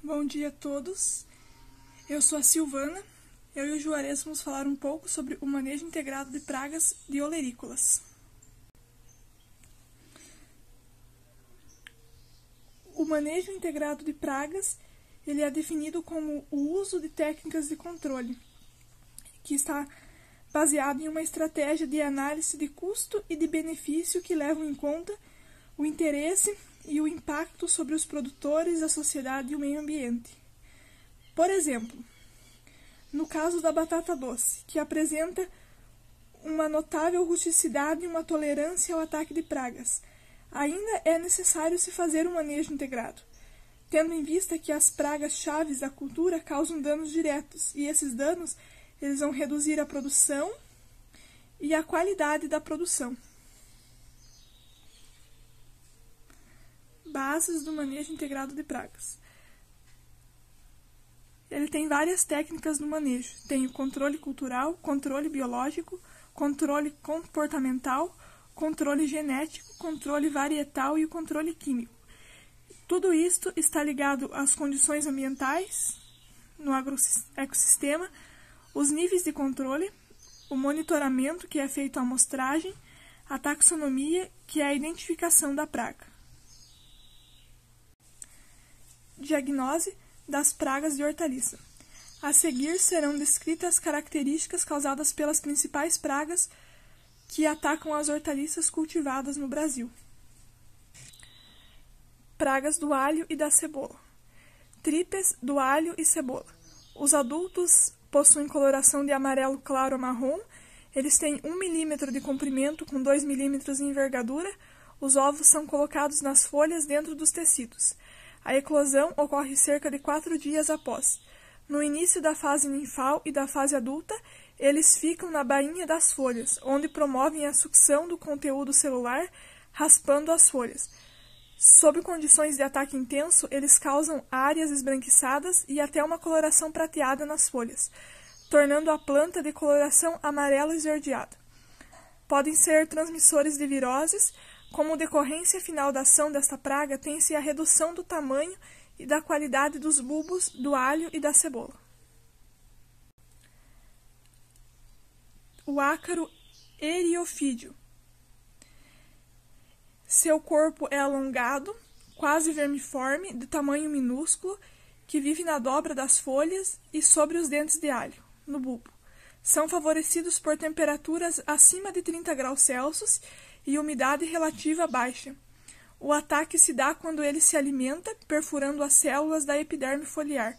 Bom dia a todos, eu sou a Silvana, eu e o Juarez vamos falar um pouco sobre o manejo integrado de pragas de olerícolas. O manejo integrado de pragas ele é definido como o uso de técnicas de controle, que está baseado em uma estratégia de análise de custo e de benefício que levam em conta o interesse e o impacto sobre os produtores, a sociedade e o meio ambiente. Por exemplo, no caso da batata doce, que apresenta uma notável rusticidade e uma tolerância ao ataque de pragas, ainda é necessário se fazer um manejo integrado, tendo em vista que as pragas chaves da cultura causam danos diretos, e esses danos eles vão reduzir a produção e a qualidade da produção. Bases do manejo integrado de pragas. Ele tem várias técnicas no manejo. Tem o controle cultural, controle biológico, controle comportamental, controle genético, controle varietal e o controle químico. Tudo isto está ligado às condições ambientais no agroecossistema, os níveis de controle, o monitoramento, que é feito a amostragem, a taxonomia, que é a identificação da praga. Diagnose das pragas de hortaliça. A seguir serão descritas as características causadas pelas principais pragas que atacam as hortaliças cultivadas no Brasil. Pragas do alho e da cebola. Trípes do alho e cebola. Os adultos possuem coloração de amarelo claro a marrom. Eles têm 1 milímetro de comprimento com 2 milímetros de envergadura. Os ovos são colocados nas folhas dentro dos tecidos. A eclosão ocorre cerca de 4 dias após. No início da fase ninfal e da fase adulta, eles ficam na bainha das folhas, onde promovem a sucção do conteúdo celular, raspando as folhas. Sob condições de ataque intenso, eles causam áreas esbranquiçadas e até uma coloração prateada nas folhas, tornando a planta de coloração amarela esverdeada. Podem ser transmissores de viroses. Como decorrência final da ação desta praga, tem-se a redução do tamanho e da qualidade dos bulbos do alho e da cebola. O ácaro eriofídeo. Seu corpo é alongado, quase vermiforme, de tamanho minúsculo, que vive na dobra das folhas e sobre os dentes de alho, no bulbo. São favorecidos por temperaturas acima de 30 graus Celsius e umidade relativa baixa. O ataque se dá quando ele se alimenta, perfurando as células da epiderme foliar,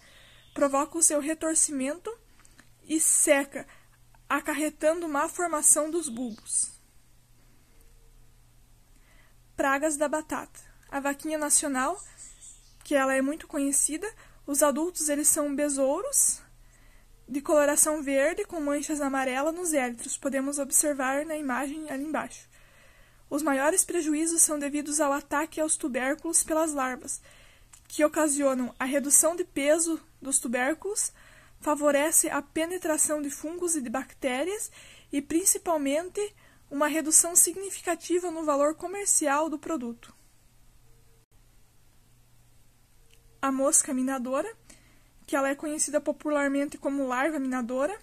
provoca o seu retorcimento e seca, acarretando má formação dos bulbos. Pragas da batata. A vaquinha nacional, que ela é muito conhecida, os adultos eles são besouros, de coloração verde com manchas amarelas nos élitros, podemos observar na imagem ali embaixo. Os maiores prejuízos são devidos ao ataque aos tubérculos pelas larvas, que ocasionam a redução de peso dos tubérculos, favorece a penetração de fungos e de bactérias e, principalmente, uma redução significativa no valor comercial do produto. A mosca minadora, que ela é conhecida popularmente como larva minadora.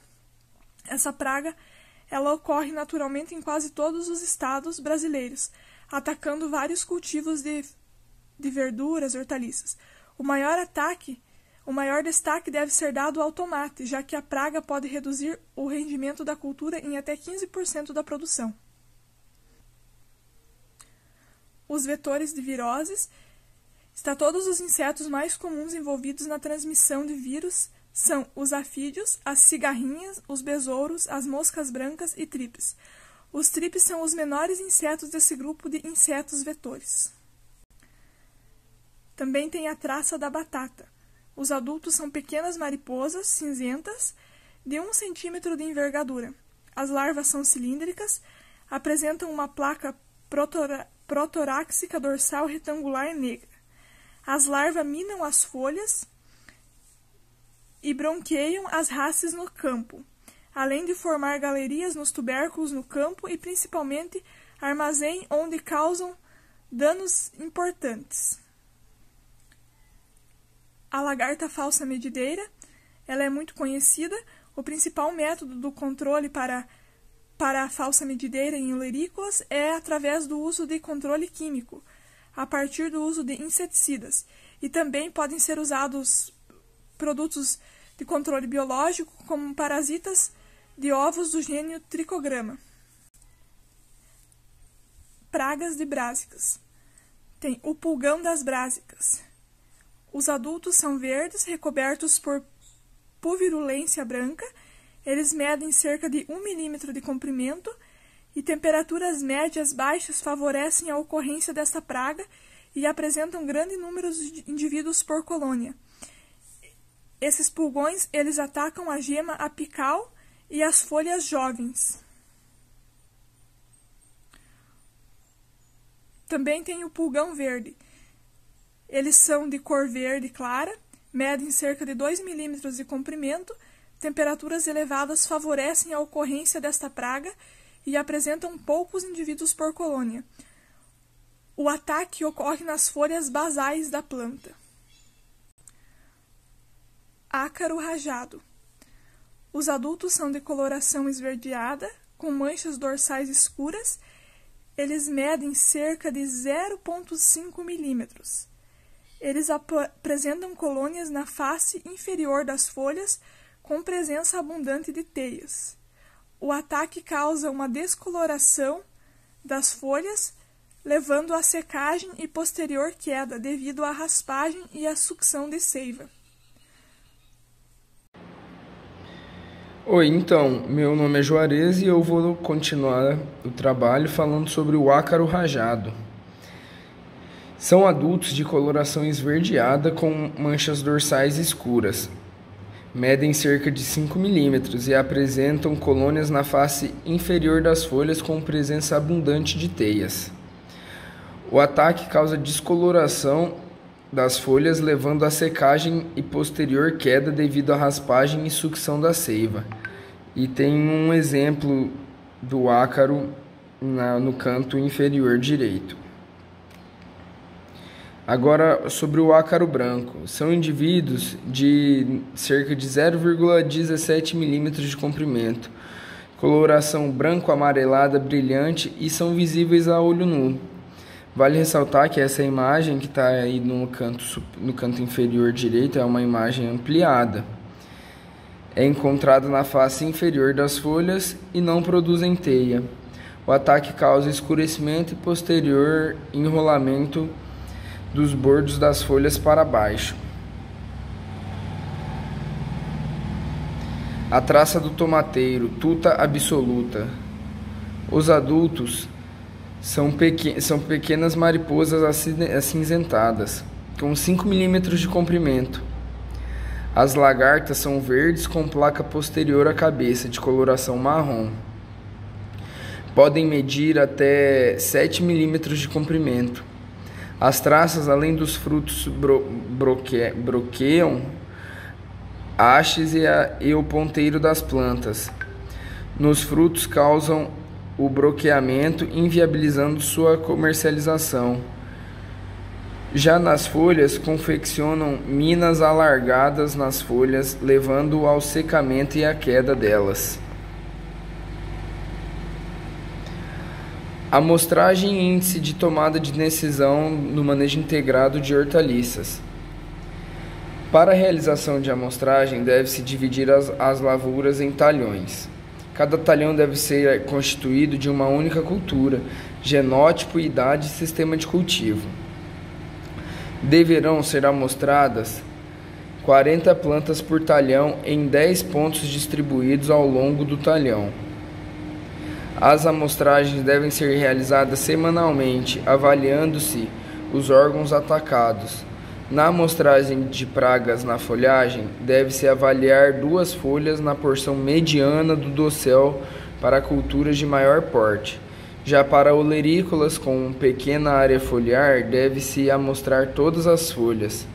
Essa praga ela ocorre naturalmente em quase todos os estados brasileiros, atacando vários cultivos de verduras e hortaliças. O maior destaque deve ser dado ao tomate, já que a praga pode reduzir o rendimento da cultura em até 15% da produção. Os vetores de viroses. Todos os insetos mais comuns envolvidos na transmissão de vírus são os afídeos, as cigarrinhas, os besouros, as moscas brancas e tripes. Os tripes são os menores insetos desse grupo de insetos vetores. Também tem a traça da batata. Os adultos são pequenas mariposas cinzentas de 1 centímetro de envergadura. As larvas são cilíndricas, apresentam uma placa protoráxica dorsal retangular negra. As larvas minam as folhas e bronqueiam as races no campo, além de formar galerias nos tubérculos no campo e, principalmente, armazém onde causam danos importantes. a lagarta falsa medideira. Ela é muito conhecida. O principal método do controle para a falsa medideira em olerícolas é através do uso de controle químico, a partir do uso de inseticidas. E também podem ser usados produtos de controle biológico, como parasitas de ovos do gênero Trichogramma. Pragas de brásicas. Tem o pulgão das brásicas. Os adultos são verdes, recobertos por purulência branca. Eles medem cerca de 1 milímetro de comprimento e temperaturas médias baixas favorecem a ocorrência desta praga e apresentam grande número de indivíduos por colônia. Esses pulgões, eles atacam a gema apical e as folhas jovens. Também tem o pulgão verde. Eles são de cor verde clara, medem cerca de 2 milímetros de comprimento, temperaturas elevadas favorecem a ocorrência desta praga e apresentam poucos indivíduos por colônia. O ataque ocorre nas folhas basais da planta. Ácaro rajado. Os adultos são de coloração esverdeada, com manchas dorsais escuras. Eles medem cerca de 0,5 milímetros. Eles apresentam colônias na face inferior das folhas, com presença abundante de teias. O ataque causa uma descoloração das folhas, levando à secagem e posterior queda devido à raspagem e à sucção de seiva. Oi, então, meu nome é Juarez e eu vou continuar o trabalho falando sobre o ácaro rajado. São adultos de coloração esverdeada com manchas dorsais escuras. Medem cerca de 5 milímetros e apresentam colônias na face inferior das folhas com presença abundante de teias. O ataque causa descoloração das folhas, levando à secagem e posterior queda devido à raspagem e sucção da seiva. E tem um exemplo do ácaro no canto inferior direito. Agora, sobre o ácaro branco. São indivíduos de cerca de 0,17 milímetros de comprimento, coloração branco-amarelada brilhante e são visíveis a olho nu. Vale ressaltar que essa imagem que está aí no canto inferior direito é uma imagem ampliada. É encontrada na face inferior das folhas e não produzem teia. O ataque causa escurecimento e posterior enrolamento dos bordos das folhas para baixo. A traça do tomateiro, tuta absoluta. Os adultos são pequenas mariposas acinzentadas, com 5 milímetros de comprimento. As lagartas são verdes com placa posterior à cabeça, de coloração marrom. Podem medir até 7 milímetros de comprimento. As traças, além dos frutos, broqueiam hastes e o ponteiro das plantas. Nos frutos causam o broqueamento, inviabilizando sua comercialização. Já nas folhas, confeccionam minas alargadas nas folhas, levando ao secamento e à queda delas. Amostragem e índice de tomada de decisão no manejo integrado de hortaliças. Para a realização de amostragem, deve-se dividir as lavouras em talhões. Cada talhão deve ser constituído de uma única cultura, genótipo, idade e sistema de cultivo. Deverão ser amostradas 40 plantas por talhão em 10 pontos distribuídos ao longo do talhão. As amostragens devem ser realizadas semanalmente, avaliando-se os órgãos atacados. Na amostragem de pragas na folhagem, deve-se avaliar 2 folhas na porção mediana do dossel para culturas de maior porte. Já para olerícolas com pequena área foliar, deve-se amostrar todas as folhas.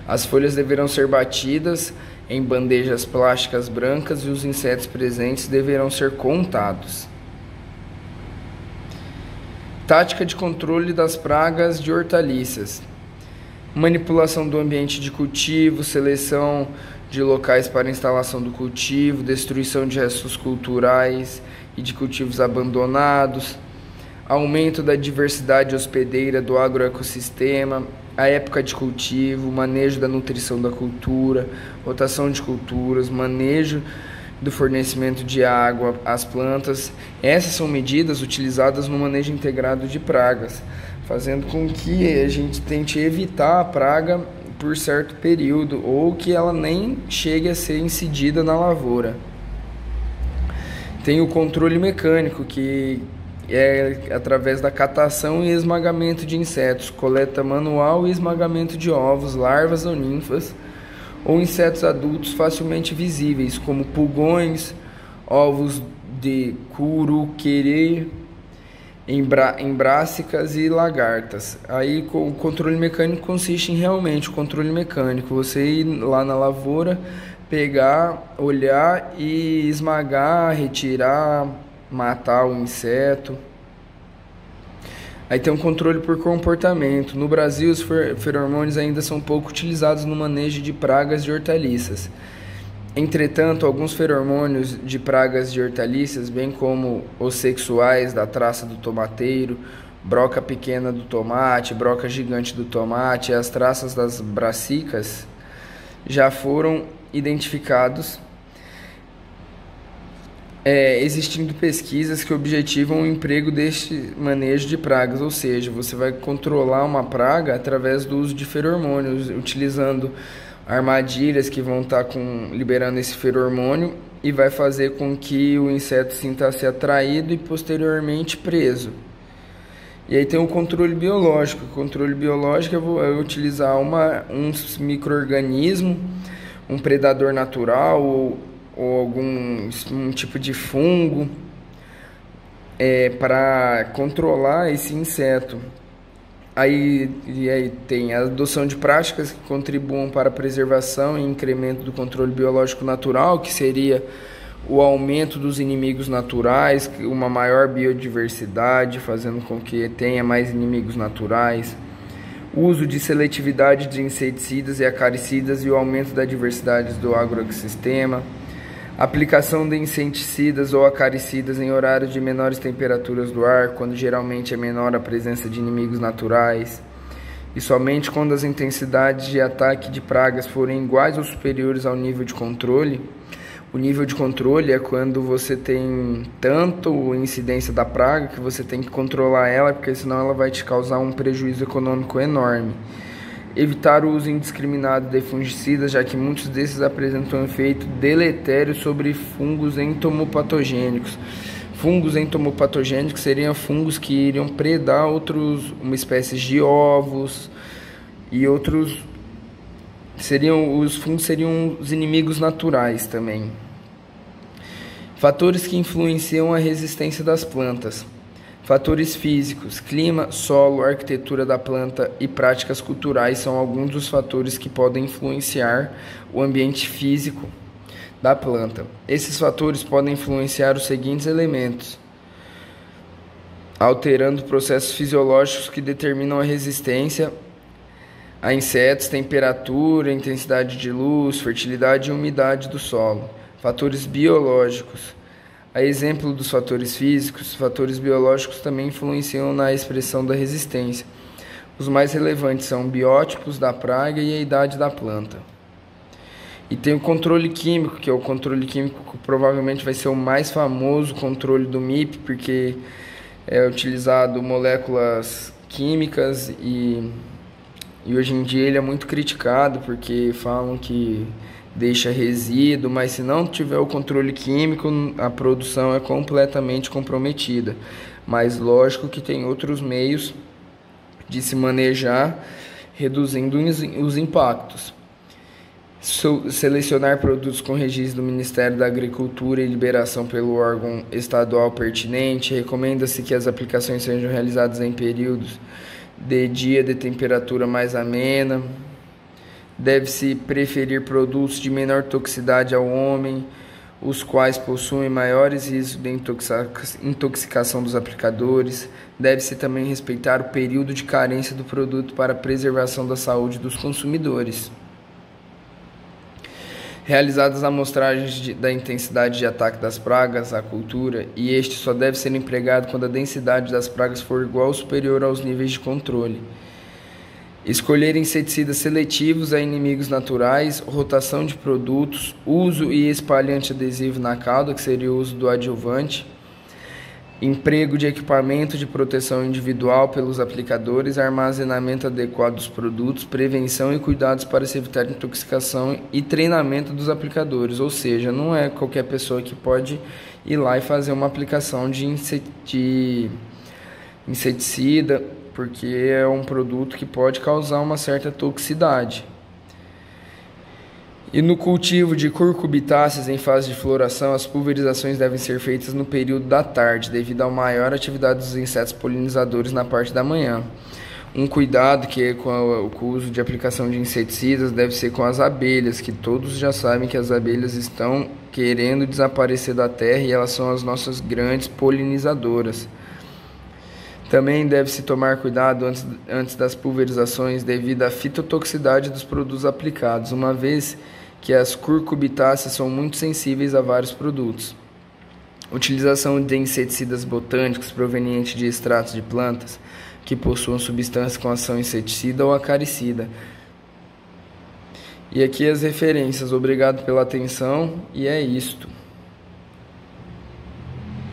As folhas deverão ser batidas em bandejas plásticas brancas e os insetos presentes deverão ser contados. Tática de controle das pragas de hortaliças. manipulação do ambiente de cultivo, seleção de locais para instalação do cultivo, destruição de restos culturais e de cultivos abandonados, aumento da diversidade hospedeira do agroecossistema, a época de cultivo, manejo da nutrição da cultura, rotação de culturas, manejo do fornecimento de água às plantas. Essas são medidas utilizadas no manejo integrado de pragas, fazendo com que a gente tente evitar a praga por certo período ou que ela nem chegue a ser incidida na lavoura. Tem o controle mecânico, que é através da catação e esmagamento de insetos, coleta manual e esmagamento de ovos, larvas ou ninfas, ou insetos adultos facilmente visíveis, como pulgões, ovos de curuquerê, embrássicas e lagartas. Aí o controle mecânico consiste em realmente o controle mecânico, você ir lá na lavoura, pegar, olhar e esmagar, retirar, matar o inseto. Aí tem um controle por comportamento. No Brasil, os feromônios ainda são pouco utilizados no manejo de pragas de hortaliças. Entretanto, alguns feromônios de pragas de hortaliças, bem como os sexuais da traça do tomateiro, broca pequena do tomate, broca gigante do tomate e as traças das brassicas, já foram identificados, existindo pesquisas que objetivam o emprego deste manejo de pragas, ou seja, você vai controlar uma praga através do uso de feromônios, utilizando armadilhas que vão estar liberando esse feromônio e vai fazer com que o inseto sinta-se atraído e posteriormente preso. E aí tem o controle biológico. O controle biológico é utilizar um micro-organismo, um predador natural ou algum tipo de fungo para controlar esse inseto. Aí tem a adoção de práticas que contribuam para a preservação e incremento do controle biológico natural, que seria o aumento dos inimigos naturais, uma maior biodiversidade, fazendo com que tenha mais inimigos naturais. Uso de seletividade de inseticidas e acaricidas e o aumento da diversidade do agroecossistema. Aplicação de inseticidas ou acaricidas em horários de menores temperaturas do ar, quando geralmente é menor a presença de inimigos naturais. E somente quando as intensidades de ataque de pragas forem iguais ou superiores ao nível de controle. O nível de controle é quando você tem tanto incidência da praga que você tem que controlar ela, porque senão ela vai te causar um prejuízo econômico enorme. Evitar o uso indiscriminado de fungicidas, já que muitos desses apresentam efeito deletério sobre fungos entomopatogênicos. Fungos entomopatogênicos seriam fungos que iriam predar uma espécie de ovos e outros. Os fungos seriam os inimigos naturais também. Fatores que influenciam a resistência das plantas. Fatores físicos, clima, solo, arquitetura da planta e práticas culturais são alguns dos fatores que podem influenciar o ambiente físico da planta. Esses fatores podem influenciar os seguintes elementos: alterando processos fisiológicos que determinam a resistência a insetos, temperatura, intensidade de luz, fertilidade e umidade do solo. Fatores biológicos. A exemplo dos fatores físicos, fatores biológicos também influenciam na expressão da resistência. Os mais relevantes são biótipos da praga e a idade da planta. E tem o controle químico, que é o controle químico que provavelmente vai ser o mais famoso controle do MIP, porque é utilizado moléculas químicas e hoje em dia ele é muito criticado porque falam que deixa resíduo, mas se não tiver o controle químico, a produção é completamente comprometida. Mas lógico que tem outros meios de se manejar, reduzindo os impactos. Selecionar produtos com registro do Ministério da Agricultura e liberação pelo órgão estadual pertinente. Recomenda-se que as aplicações sejam realizadas em períodos de dia de temperatura mais amena. Deve-se preferir produtos de menor toxicidade ao homem, os quais possuem maiores riscos de intoxicação dos aplicadores. Deve-se também respeitar o período de carência do produto para a preservação da saúde dos consumidores. Realizadas amostragens da intensidade de ataque das pragas à cultura, e este só deve ser empregado quando a densidade das pragas for igual ou superior aos níveis de controle. Escolher inseticidas seletivos a inimigos naturais, rotação de produtos, uso e espalhante adesivo na cauda, que seria o uso do adjuvante, emprego de equipamento de proteção individual pelos aplicadores, armazenamento adequado dos produtos, prevenção e cuidados para se evitar intoxicação e treinamento dos aplicadores, ou seja, não é qualquer pessoa que pode ir lá e fazer uma aplicação de inseticida, porque é um produto que pode causar uma certa toxicidade. E no cultivo de curcubitáceas em fase de floração, as pulverizações devem ser feitas no período da tarde, devido à maior atividade dos insetos polinizadores na parte da manhã. Um cuidado que com o uso de aplicação de inseticidas deve ser com as abelhas, que todos já sabem que as abelhas estão querendo desaparecer da terra e elas são as nossas grandes polinizadoras. Também deve-se tomar cuidado antes das pulverizações devido à fitotoxicidade dos produtos aplicados, uma vez que as curcubitáceas são muito sensíveis a vários produtos. Utilização de inseticidas botânicos provenientes de extratos de plantas que possuam substância com ação inseticida ou acaricida. E aqui as referências. Obrigado pela atenção e é isto.